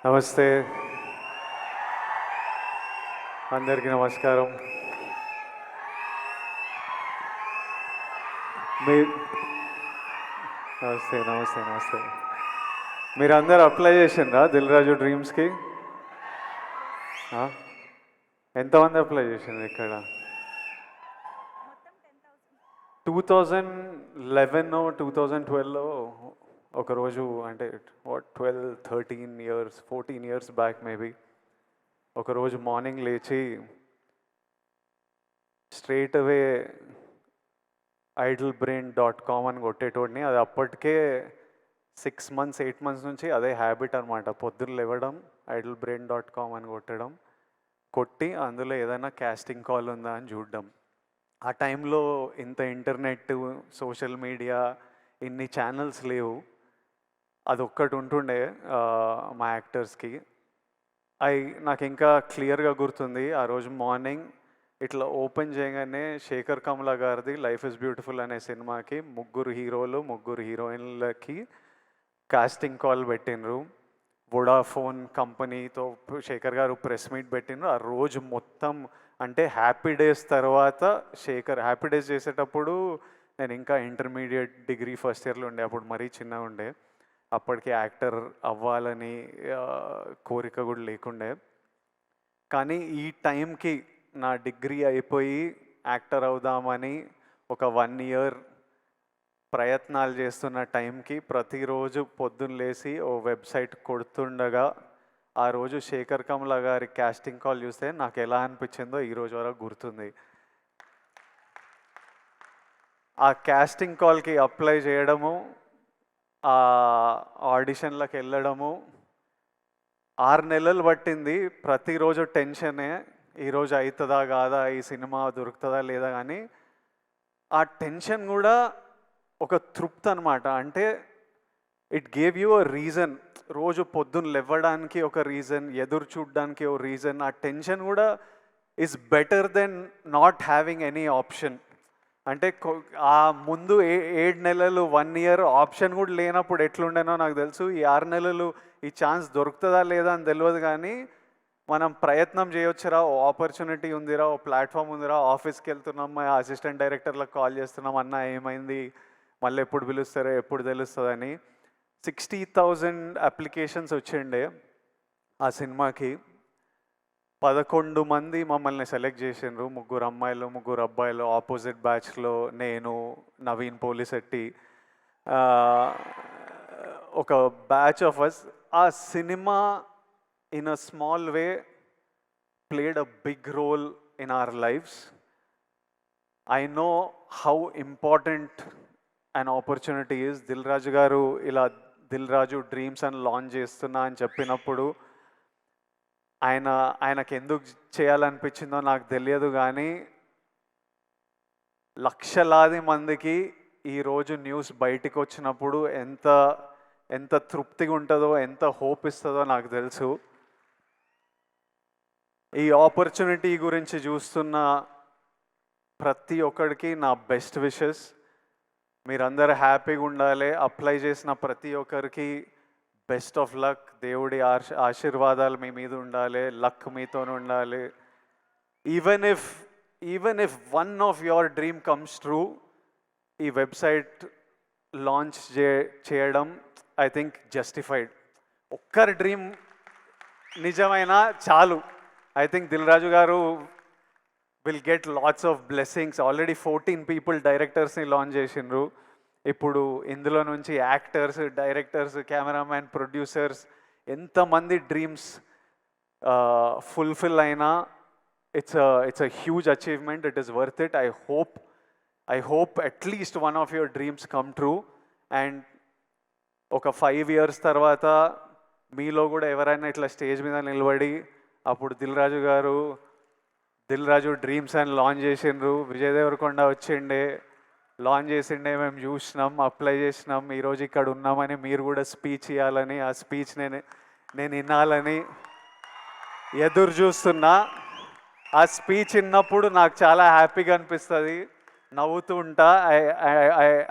నమస్తే, అందరికీ నమస్కారం. మీ నమస్తే నమస్తే నమస్తే. మీరందరూ అప్లై చేసిండ్రా దిల్ రాజు డ్రీమ్స్కి? ఎంతమంది అప్లై చేసిండ్రు ఇక్కడ? 2011 2012లో ఒకరోజు, అంటే 12 13 years 14 years బ్యాక్ మేబీ, ఒకరోజు మార్నింగ్ లేచి స్ట్రైట్ అవే idlebrain.com అని కొట్టేటోడిని. అది అప్పటికే 6 months 8 months నుంచి అదే హ్యాబిట్ అనమాట. పొద్దున్న లేవడం, idlebrain.com అని కొట్టి అందులో ఏదైనా కాస్టింగ్ కాల్ ఉందా అని చూడడం. ఆ టైంలో ఇంత ఇంటర్నెట్, సోషల్ మీడియా, ఇన్ని ఛానల్స్ లేవు. అది ఒక్కటి ఉంటుండే మా యాక్టర్స్కి. నాకు ఇంకా క్లియర్గా గుర్తుంది. ఆ రోజు మార్నింగ్ ఇట్లా ఓపెన్ చేయగానే శేఖర్ కమల గారిది లైఫ్ ఇస్ బ్యూటిఫుల్ అనే సినిమాకి 3 హీరోలు 3 హీరోయిన్లకి కాస్టింగ్ కాల్ పెట్టినరు. వొడాఫోన్ కంపెనీతో శేఖర్ గారు ప్రెస్ మీట్ పెట్టినరు. ఆ రోజు మొత్తం, అంటే హ్యాపీ డేస్ తర్వాత హ్యాపీ డేస్ చేసేటప్పుడు నేను ఇంకా ఇంటర్మీడియట్ డిగ్రీ ఫస్ట్ ఇయర్లో ఉండే. అప్పుడు మరీ చిన్నగా ఉండే. అప్పటికి యాక్టర్ అవ్వాలని కోరిక కూడా లేకుండే. కానీ ఈ టైంకి నా డిగ్రీ అయిపోయి యాక్టర్ అవుదామని ఒక 1 year ప్రయత్నాలు చేస్తున్న టైంకి ప్రతిరోజు పొద్దున్న లేచి ఓ వెబ్సైట్ కొడుతుండగా ఆ రోజు శేఖర్ కమల గారి కాస్టింగ్ కాల్ చూస్తే నాకు ఎలా అనిపించిందో ఈరోజు వరకు గుర్తుంది. ఆ కాస్టింగ్ కాల్కి అప్లై చేయడము, ఆ ఆడిషన్లకు వెళ్ళడము 6 నెలలు పట్టింది. ప్రతిరోజు టెన్షనే, ఈరోజు అవుతుందా కాదా, ఈ సినిమా దొరుకుతుందా లేదా. కానీ ఆ టెన్షన్ కూడా ఒక తృప్తి అనమాట. అంటే it gave you a reason. రోజు పొద్దున్న లేవడానికి ఒక రీజన్, ఎదురు చూడడానికి ఒక రీజన్. ఆ టెన్షన్ కూడా is better than not having any option. అంటే ఆ ముందు 7 నెలలు 1 year ఆప్షన్ కూడా లేనప్పుడు ఎట్లుండేనో నాకు తెలుసు. ఈ 6 నెలలు ఈ ఛాన్స్ దొరుకుతుందా లేదా అని తెలియదు. కానీ మనం ప్రయత్నం చేయొచ్చురా, ఓ ఆపర్చునిటీ ఉందిరా, ఓ ప్లాట్ఫామ్ ఉందిరా, ఆఫీస్కి వెళ్తున్నాం, మా అసిస్టెంట్ డైరెక్టర్లకు కాల్ చేస్తున్నాం, అన్న ఏమైంది, మళ్ళీ ఎప్పుడు పిలుస్తారో ఎప్పుడు తెలుస్తుందని. 60,000 అప్లికేషన్స్ వచ్చిండే ఆ సినిమాకి. 11 మంది మమ్మల్ని సెలెక్ట్ చేసిండ్రు. 3 అమ్మాయిలు 3 అబ్బాయిలు. ఆపోజిట్ బ్యాచ్లో నేను, నవీన్ పోలిశెట్టి, ఒక బ్యాచ్ ఆఫ్ అస్. ఆ cinema in a small way played a big role in our lives. I know how important an opportunity is. Dil Raju గారు ఇలా దిల్ రాజు డ్రీమ్స్ అని లాంచ్ చేస్తున్నా అని చెప్పినప్పుడు ఆయనకు ఎందుకు చేయాలనిపించిందో నాకు తెలియదు. కానీ లక్షలాది మందికి ఈరోజు న్యూస్ బయటికి వచ్చినప్పుడు ఎంత ఎంత తృప్తిగా ఉంటుందో, ఎంత హోప్ ఇస్తుందో నాకు తెలుసు. ఈ ఆపర్చునిటీ గురించి చూస్తున్న ప్రతి ఒక్కడికి నా బెస్ట్ విషెస్. మీరందరూ హ్యాపీగా ఉండాలి. అప్లై చేసిన ప్రతి ఒక్కరికి బెస్ట్ ఆఫ్ లక్. దేవుడి ఆశీర్వాదాలు మీ మీద ఉండాలి, లక్ మీతో ఉండాలి. Even if one of your dream comes true, ఈ వెబ్సైట్ లాంచ్ చేయడం ఐ థింక్ జస్టిఫైడ్. ఒక్కరి డ్రీమ్ నిజమైనా చాలు. I think Dil Raju garu will get lots of blessings. Already 14 people directors ni launch చేసిండ్రు. ఇప్పుడు ఇందులో నుంచి యాక్టర్స్, డైరెక్టర్స్, కెమెరామ్యాన్, ప్రొడ్యూసర్స్ ఎంతమంది డ్రీమ్స్ ఫుల్ఫిల్ అయినా it's a huge achievement. It is worth it. I hope at least one of your dreams come true. And ఒక 5 years తర్వాత మీలో కూడా ఎవరైనా ఇట్లా స్టేజ్ మీద నిలబడి అప్పుడు దిల్ రాజు డ్రీమ్స్ అని లాంచ్ చేసిండ్రు, విజయ్ దేవరకొండ వచ్చిండే, లాంచ్ చేసిండే, మేము చూసినాం, అప్లై చేసినాం, ఈరోజు ఇక్కడ ఉన్నామని మీరు కూడా స్పీచ్ ఇవ్వాలని, ఆ స్పీచ్ నేను వినాలని ఎదురు చూస్తున్నా. ఆ స్పీచ్ విన్నప్పుడు నాకు చాలా హ్యాపీగా అనిపిస్తుంది, నవ్వుతూ ఉంటా.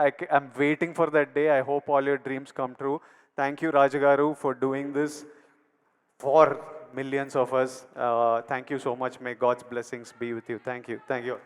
I'm waiting for that day. I hope all your dreams come true. Thank you Raju గారు for doing this. for millions of us. Thank you so much. May God's blessings be with you. Thank you. Thank you.